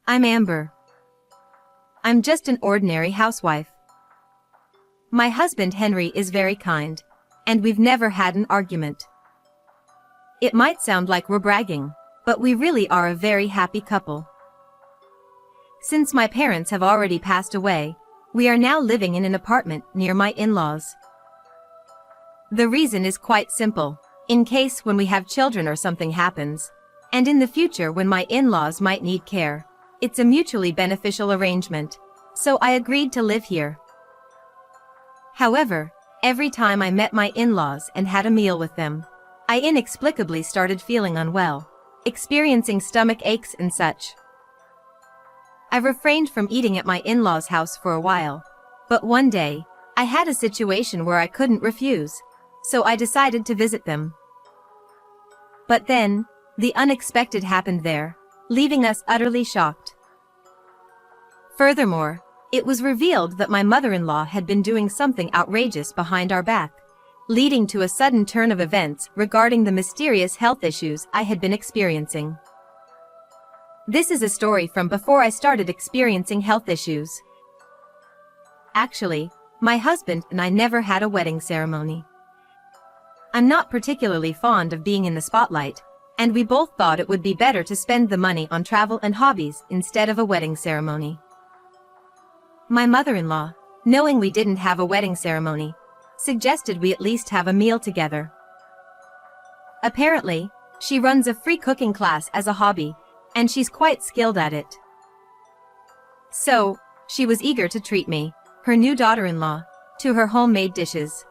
I'm Amber. I'm just an ordinary housewife. My husband Henry is very kind, and we've never had an argument. It might sound like we're bragging, but we really are a very happy couple. Since my parents have already passed away, we are now living in an apartment near my in-laws. The reason is quite simple, in case when we have children or something happens, and in the future when my in-laws might need care, it's a mutually beneficial arrangement, so I agreed to live here. However, every time I met my in-laws and had a meal with them, I inexplicably started feeling unwell, experiencing stomach aches and such. I refrained from eating at my in-laws' house for a while, but one day, I had a situation where I couldn't refuse, so I decided to visit them. But then, the unexpected happened there, leaving us utterly shocked. Furthermore, it was revealed that my mother-in-law had been doing something outrageous behind our back, leading to a sudden turn of events regarding the mysterious health issues I had been experiencing. This is a story from before I started experiencing health issues. Actually, my husband and I never had a wedding ceremony. I'm not particularly fond of being in the spotlight, and we both thought it would be better to spend the money on travel and hobbies instead of a wedding ceremony. My mother-in-law, knowing we didn't have a wedding ceremony, suggested we at least have a meal together. Apparently, she runs a free cooking class as a hobby, and she's quite skilled at it. So, she was eager to treat me, her new daughter-in-law, to her homemade dishes.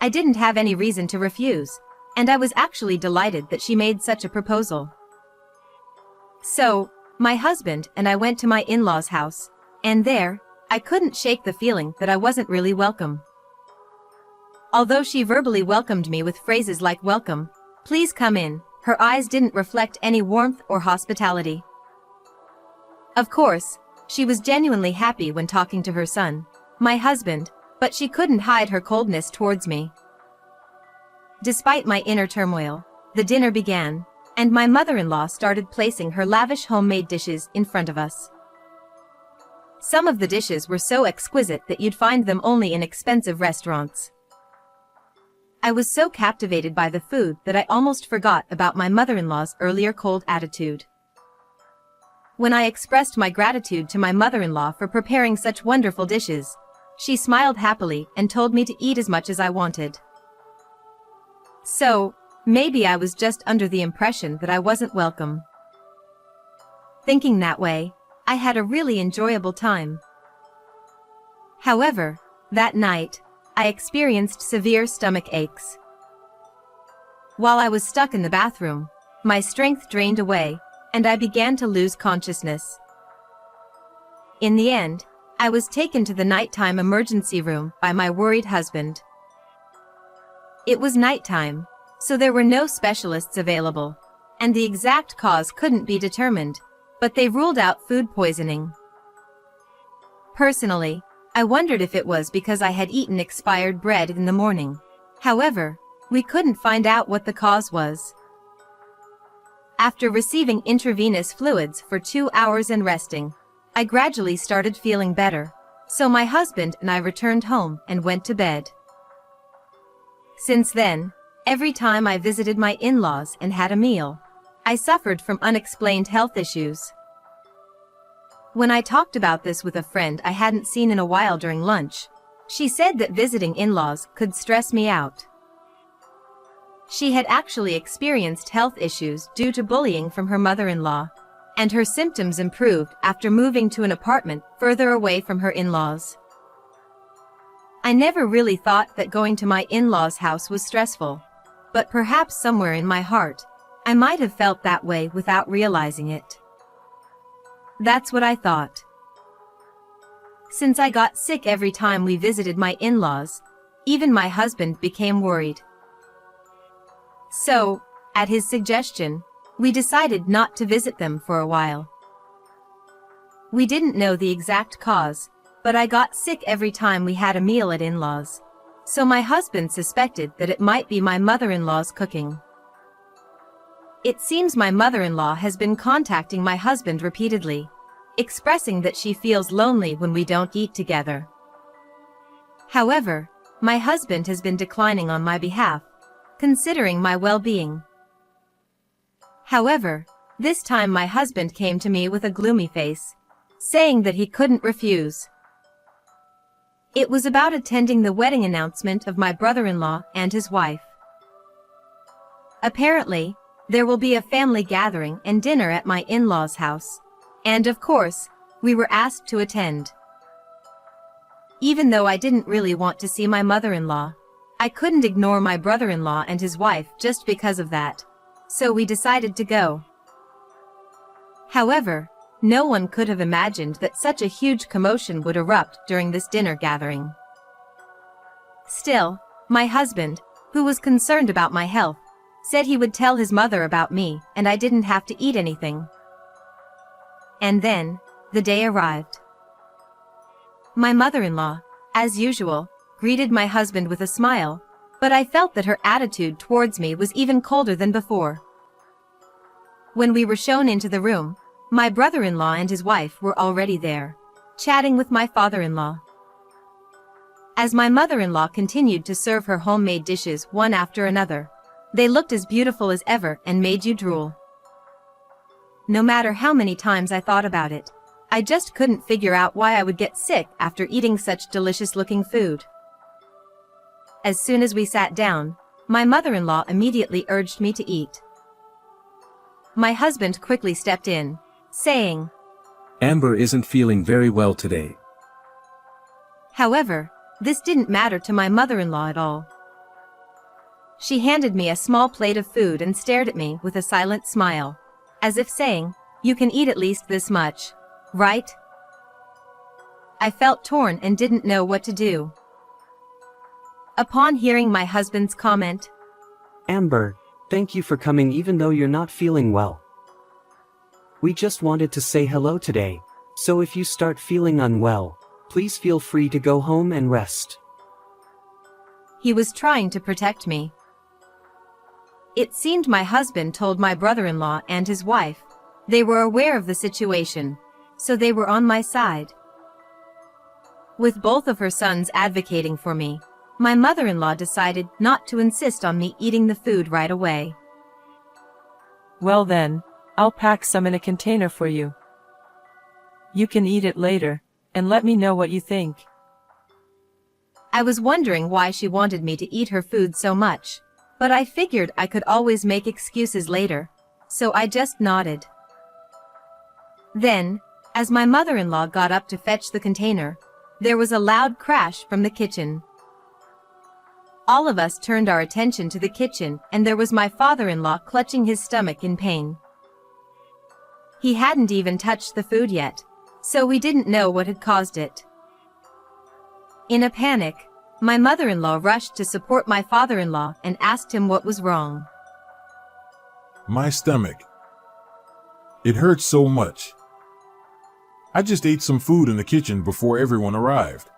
I didn't have any reason to refuse, and I was actually delighted that she made such a proposal. So, my husband and I went to my in-laws' house, and there, I couldn't shake the feeling that I wasn't really welcome. Although she verbally welcomed me with phrases like "welcome," "please come in," her eyes didn't reflect any warmth or hospitality. Of course, she was genuinely happy when talking to her son, my husband, but she couldn't hide her coldness towards me. Despite my inner turmoil, the dinner began, and my mother-in-law started placing her lavish homemade dishes in front of us. Some of the dishes were so exquisite that you'd find them only in expensive restaurants. I was so captivated by the food that I almost forgot about my mother-in-law's earlier cold attitude. When I expressed my gratitude to my mother-in-law for preparing such wonderful dishes, she smiled happily and told me to eat as much as I wanted. So, maybe I was just under the impression that I wasn't welcome. Thinking that way, I had a really enjoyable time. However, that night, I experienced severe stomach aches. While I was stuck in the bathroom, my strength drained away, and I began to lose consciousness. In the end, I was taken to the nighttime emergency room by my worried husband. It was nighttime, so there were no specialists available, and the exact cause couldn't be determined, but they ruled out food poisoning. Personally, I wondered if it was because I had eaten expired bread in the morning. However, we couldn't find out what the cause was. After receiving intravenous fluids for 2 hours and resting, I gradually started feeling better, so my husband and I returned home and went to bed. Since then, every time I visited my in-laws and had a meal, I suffered from unexplained health issues. When I talked about this with a friend I hadn't seen in a while during lunch, she said that visiting in-laws could stress me out. She had actually experienced health issues due to bullying from her mother-in-law, and her symptoms improved after moving to an apartment further away from her in-laws. I never really thought that going to my in-laws' house was stressful, but perhaps somewhere in my heart, I might have felt that way without realizing it. That's what I thought. Since I got sick every time we visited my in-laws, even my husband became worried. So, at his suggestion, we decided not to visit them for a while. We didn't know the exact cause, but I got sick every time we had a meal at in-laws, so my husband suspected that it might be my mother-in-law's cooking. It seems my mother-in-law has been contacting my husband repeatedly, expressing that she feels lonely when we don't eat together. However, my husband has been declining on my behalf, considering my well-being. However, this time my husband came to me with a gloomy face, saying that he couldn't refuse. It was about attending the wedding announcement of my brother-in-law and his wife. Apparently, there will be a family gathering and dinner at my in-laws' house, and of course, we were asked to attend. Even though I didn't really want to see my mother-in-law, I couldn't ignore my brother-in-law and his wife just because of that, so we decided to go. However, no one could have imagined that such a huge commotion would erupt during this dinner gathering. Still, my husband, who was concerned about my health, said he would tell his mother about me and I didn't have to eat anything. And then, the day arrived. My mother-in-law, as usual, greeted my husband with a smile, but I felt that her attitude towards me was even colder than before. When we were shown into the room, my brother-in-law and his wife were already there, chatting with my father-in-law. As my mother-in-law continued to serve her homemade dishes one after another, they looked as beautiful as ever and made you drool. No matter how many times I thought about it, I just couldn't figure out why I would get sick after eating such delicious-looking food. As soon as we sat down, my mother-in-law immediately urged me to eat. My husband quickly stepped in, saying, "Amber isn't feeling very well today." However, this didn't matter to my mother-in-law at all. She handed me a small plate of food and stared at me with a silent smile, as if saying, "You can eat at least this much, right?" I felt torn and didn't know what to do. Upon hearing my husband's comment, "Amber, thank you for coming even though you're not feeling well. We just wanted to say hello today, so if you start feeling unwell, please feel free to go home and rest." he was trying to protect me. It seemed my husband told my brother-in-law and his wife. They were aware of the situation, so they were on my side. With both of her sons advocating for me, my mother-in-law decided not to insist on me eating the food right away. "Well then, I'll pack some in a container for you. You can eat it later, and let me know what you think." I was wondering why she wanted me to eat her food so much, but I figured I could always make excuses later, so I just nodded. Then, as my mother-in-law got up to fetch the container, there was a loud crash from the kitchen. All of us turned our attention to the kitchen and there was my father-in-law clutching his stomach in pain. He hadn't even touched the food yet, so we didn't know what had caused it. In a panic, my mother-in-law rushed to support my father-in-law and asked him what was wrong. "My stomach. It hurts so much. I just ate some food in the kitchen before everyone arrived."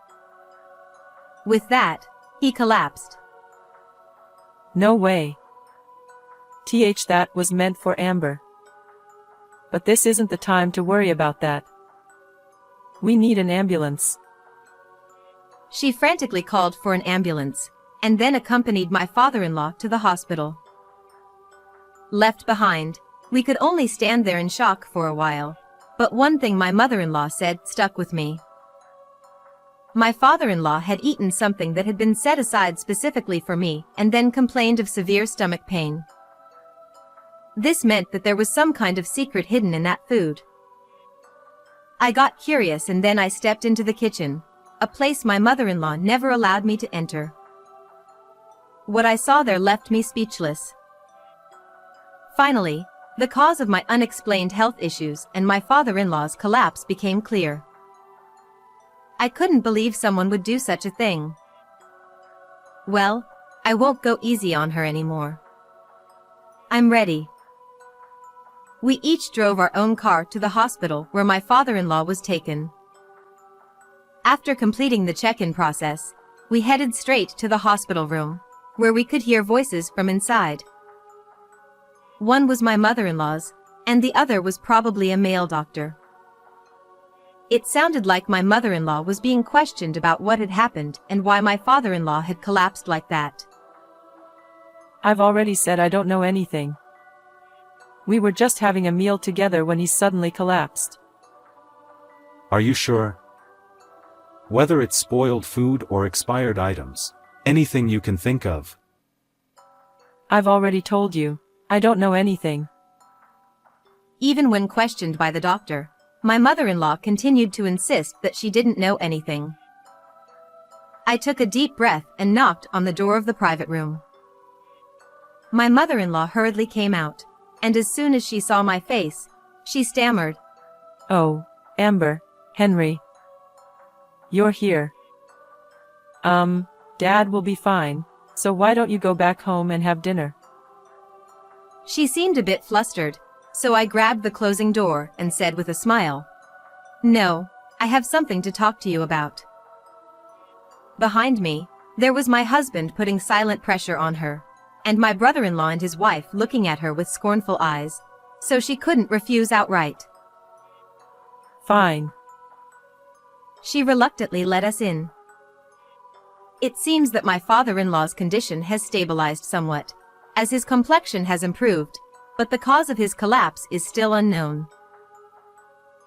With that, he collapsed. "No way. That was meant for Amber. But this isn't the time to worry about that. We need an ambulance." She frantically called for an ambulance, and then accompanied my father-in-law to the hospital. Left behind, we could only stand there in shock for a while, but one thing my mother-in-law said stuck with me. My father-in-law had eaten something that had been set aside specifically for me and then complained of severe stomach pain. This meant that there was some kind of secret hidden in that food. I got curious and then I stepped into the kitchen, a place my mother-in-law never allowed me to enter. What I saw there left me speechless. Finally, the cause of my unexplained health issues and my father-in-law's collapse became clear. I couldn't believe someone would do such a thing. Well, I won't go easy on her anymore. I'm ready. We each drove our own car to the hospital where my father-in-law was taken. After completing the check-in process, we headed straight to the hospital room, where we could hear voices from inside. One was my mother-in-law's, and the other was probably a male doctor. It sounded like my mother-in-law was being questioned about what had happened and why my father-in-law had collapsed like that. I've already said I don't know anything. We were just having a meal together when he suddenly collapsed. Are you sure? Whether it's spoiled food or expired items, anything you can think of. I've already told you, I don't know anything. Even when questioned by the doctor, my mother-in-law continued to insist that she didn't know anything. I took a deep breath and knocked on the door of the private room. My mother-in-law hurriedly came out, and as soon as she saw my face, she stammered, Oh, Amber, Henry. You're here. Dad will be fine, so why don't you go back home and have dinner? She seemed a bit flustered, so I grabbed the closing door and said with a smile, No, I have something to talk to you about. Behind me, there was my husband putting silent pressure on her, and my brother-in-law and his wife looking at her with scornful eyes, so she couldn't refuse outright. Fine. She reluctantly let us in. It seems that my father-in-law's condition has stabilized somewhat, as his complexion has improved, but the cause of his collapse is still unknown.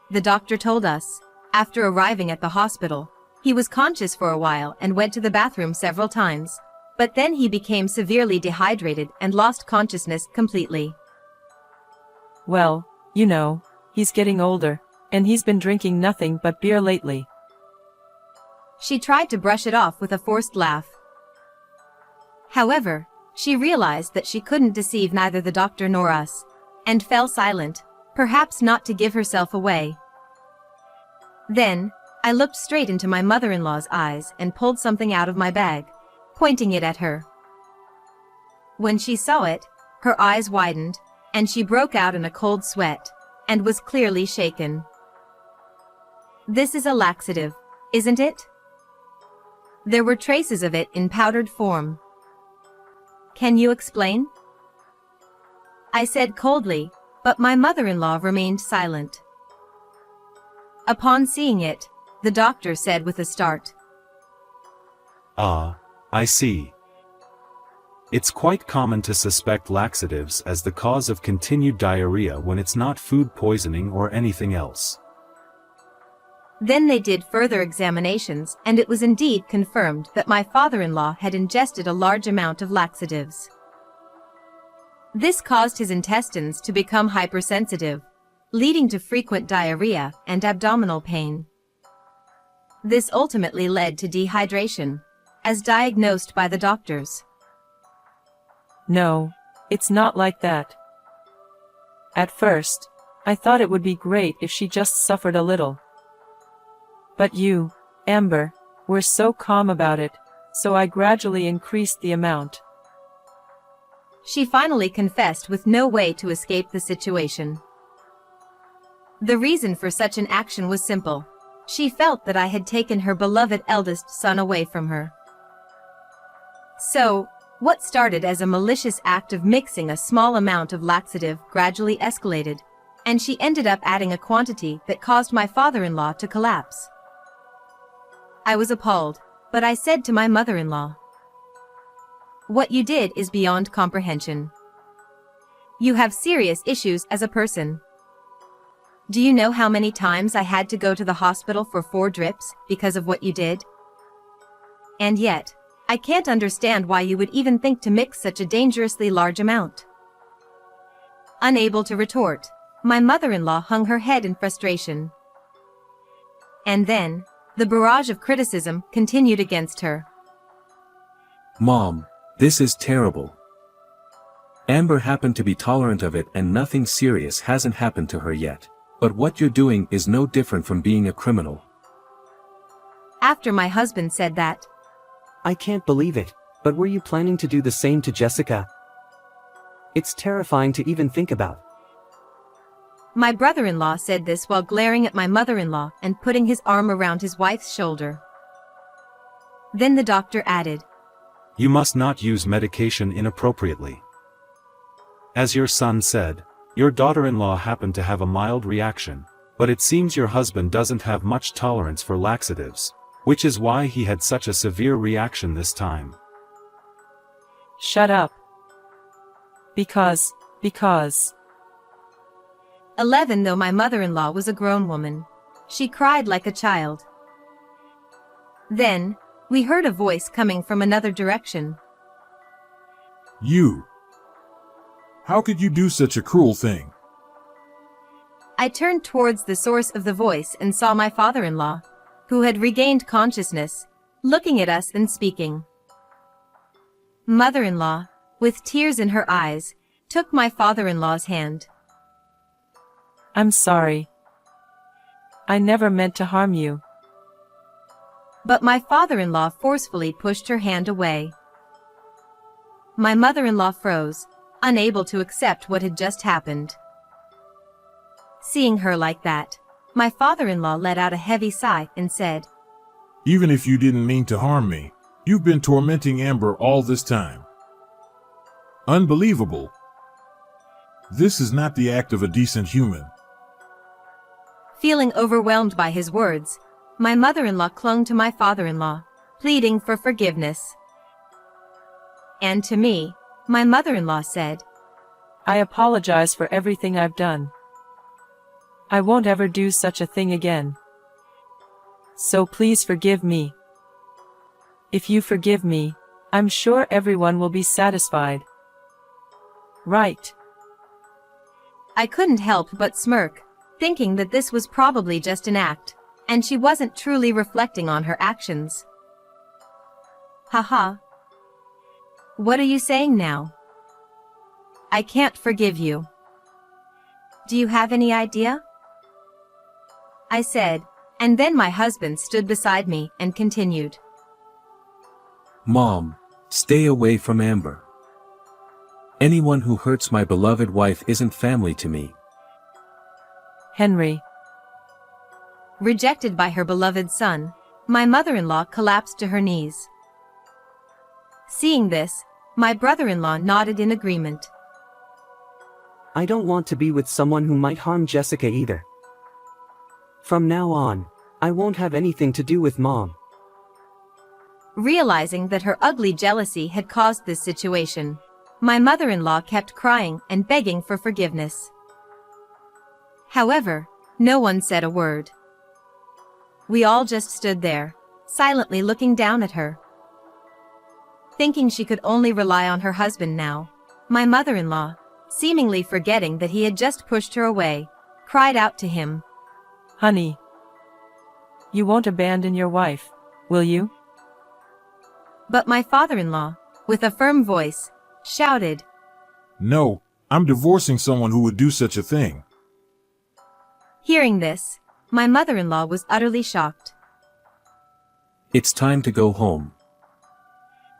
The doctor told us, after arriving at the hospital, he was conscious for a while and went to the bathroom several times, but then he became severely dehydrated and lost consciousness completely. Well, you know, he's getting older, and he's been drinking nothing but beer lately. She tried to brush it off with a forced laugh. However, she realized that she couldn't deceive neither the doctor nor us, and fell silent, perhaps not to give herself away. Then, I looked straight into my mother-in-law's eyes and pulled something out of my bag, pointing it at her. When she saw it, her eyes widened, and she broke out in a cold sweat, and was clearly shaken. This is a laxative, isn't it? There were traces of it in powdered form. Can you explain? I said coldly, but my mother-in-law remained silent. Upon seeing it, the doctor said with a start, Ah, I see. It's quite common to suspect laxatives as the cause of continued diarrhea when it's not food poisoning or anything else. Then they did further examinations, and it was indeed confirmed that my father-in-law had ingested a large amount of laxatives. This caused his intestines to become hypersensitive, leading to frequent diarrhea and abdominal pain. This ultimately led to dehydration, as diagnosed by the doctors. No, it's not like that. At first, I thought it would be great if she just suffered a little. But you, Amber, were so calm about it, so I gradually increased the amount. She finally confessed with no way to escape the situation. The reason for such an action was simple. She felt that I had taken her beloved eldest son away from her. So, what started as a malicious act of mixing a small amount of laxative gradually escalated, and she ended up adding a quantity that caused my father-in-law to collapse. I was appalled, but I said to my mother-in-law, What you did is beyond comprehension. You have serious issues as a person. Do you know how many times I had to go to the hospital for 4 drips because of what you did? And yet, I can't understand why you would even think to mix such a dangerously large amount. Unable to retort, my mother-in-law hung her head in frustration. And then, the barrage of criticism continued against her. Mom, this is terrible. Amber happened to be tolerant of it and nothing serious hasn't happened to her yet. But what you're doing is no different from being a criminal. After my husband said that, I can't believe it, but were you planning to do the same to Jessica? It's terrifying to even think about. my brother-in-law said this while glaring at my mother-in-law and putting his arm around his wife's shoulder. Then the doctor added, You must not use medication inappropriately. As your son said, your daughter-in-law happened to have a mild reaction, but it seems your husband doesn't have much tolerance for laxatives, which is why he had such a severe reaction this time. Shut up. Because. 11 Though my mother-in-law was a grown woman, she cried like a child. Then, we heard a voice coming from another direction. You! How could you do such a cruel thing? I turned towards the source of the voice and saw my father-in-law, who had regained consciousness, looking at us and speaking. Mother-in-law, with tears in her eyes, took my father-in-law's hand. I'm sorry. I never meant to harm you. But my father-in-law forcefully pushed her hand away. My mother-in-law froze, unable to accept what had just happened. Seeing her like that, my father-in-law let out a heavy sigh and said, Even if you didn't mean to harm me, you've been tormenting Amber all this time. Unbelievable. This is not the act of a decent human. Feeling overwhelmed by his words, my mother-in-law clung to my father-in-law, pleading for forgiveness. And to me, my mother-in-law said, I apologize for everything I've done. I won't ever do such a thing again. So please forgive me. If you forgive me, I'm sure everyone will be satisfied. Right. I couldn't help but smirk, thinking that this was probably just an act, and she wasn't truly reflecting on her actions. Haha. What are you saying now? I can't forgive you. Do you have any idea? I said, and then my husband stood beside me and continued. Mom, stay away from Amber. Anyone who hurts my beloved wife isn't family to me. Henry. Rejected by her beloved son, my mother-in-law collapsed to her knees. Seeing this, my brother-in-law nodded in agreement. I don't want to be with someone who might harm Jessica either. From now on, I won't have anything to do with Mom. Realizing that her ugly jealousy had caused this situation, my mother-in-law kept crying and begging for forgiveness. However, no one said a word. We all just stood there, silently looking down at her. Thinking she could only rely on her husband now, my mother-in-law, seemingly forgetting that he had just pushed her away, cried out to him, Honey. You won't abandon your wife, will you? But my father-in-law, with a firm voice, shouted, No, I'm divorcing someone who would do such a thing. Hearing this, my mother-in-law was utterly shocked. It's time to go home.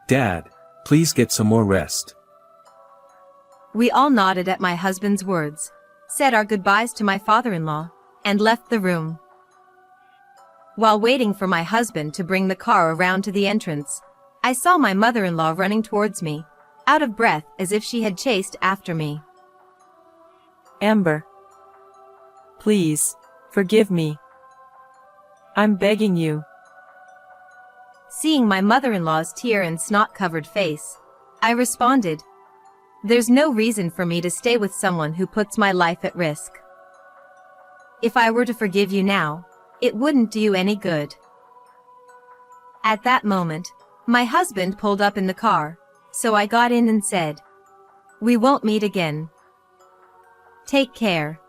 Dad, please get some more rest. We all nodded at my husband's words, said our goodbyes to my father-in-law, and left the room. While waiting for my husband to bring the car around to the entrance, I saw my mother-in-law running towards me, out of breath as if she had chased after me. Amber. Please, forgive me. I'm begging you. Seeing my mother-in-law's tear and snot-covered face, I responded, There's no reason for me to stay with someone who puts my life at risk. If I were to forgive you now, it wouldn't do you any good. At that moment, my husband pulled up in the car, so I got in and said, We won't meet again. Take care.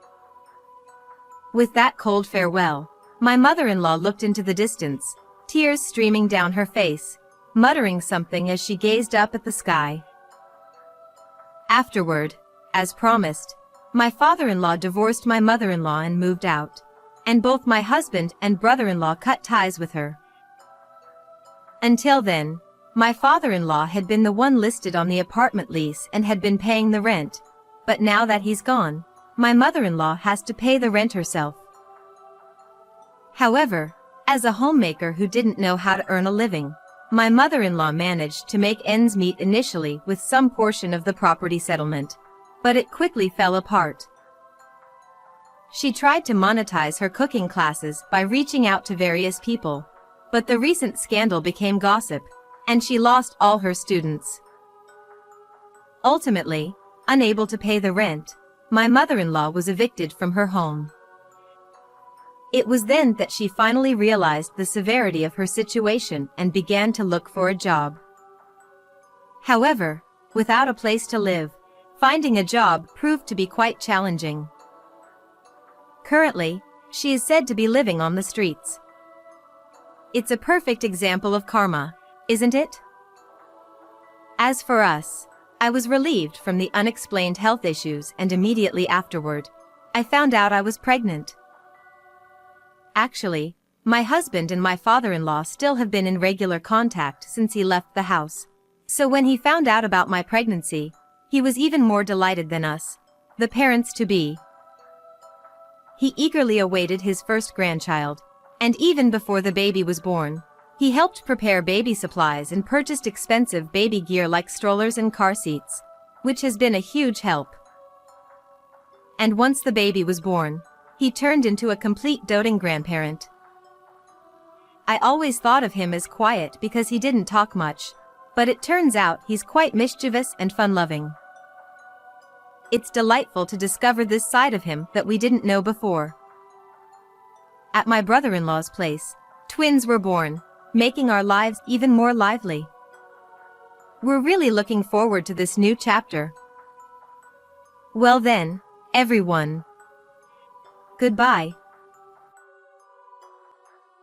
With that cold farewell, my mother-in-law looked into the distance, tears streaming down her face, muttering something as she gazed up at the sky. Afterward, as promised, my father-in-law divorced my mother-in-law and moved out, and both my husband and brother-in-law cut ties with her. Until then, my father-in-law had been the one listed on the apartment lease and had been paying the rent, but now that he's gone, my mother-in-law has to pay the rent herself. However, as a homemaker who didn't know how to earn a living, my mother-in-law managed to make ends meet initially with some portion of the property settlement, but it quickly fell apart. She tried to monetize her cooking classes by reaching out to various people, but the recent scandal became gossip, and she lost all her students. Ultimately, unable to pay the rent, my mother-in-law was evicted from her home. It was then that she finally realized the severity of her situation and began to look for a job. However, without a place to live, finding a job proved to be quite challenging. Currently, she is said to be living on the streets. It's a perfect example of karma, isn't it? As for us, I was relieved from the unexplained health issues, and immediately afterward, I found out I was pregnant. Actually, my husband and my father-in-law still have been in regular contact since he left the house. So when he found out about my pregnancy, he was even more delighted than us, the parents-to-be. He eagerly awaited his first grandchild, and even before the baby was born, he helped prepare baby supplies and purchased expensive baby gear like strollers and car seats, which has been a huge help. And once the baby was born, he turned into a complete doting grandparent. I always thought of him as quiet because he didn't talk much, but it turns out he's quite mischievous and fun-loving. It's delightful to discover this side of him that we didn't know before. At my brother-in-law's place, twins were born, making our lives even more lively. We're really looking forward to this new chapter. Well then, everyone. Goodbye.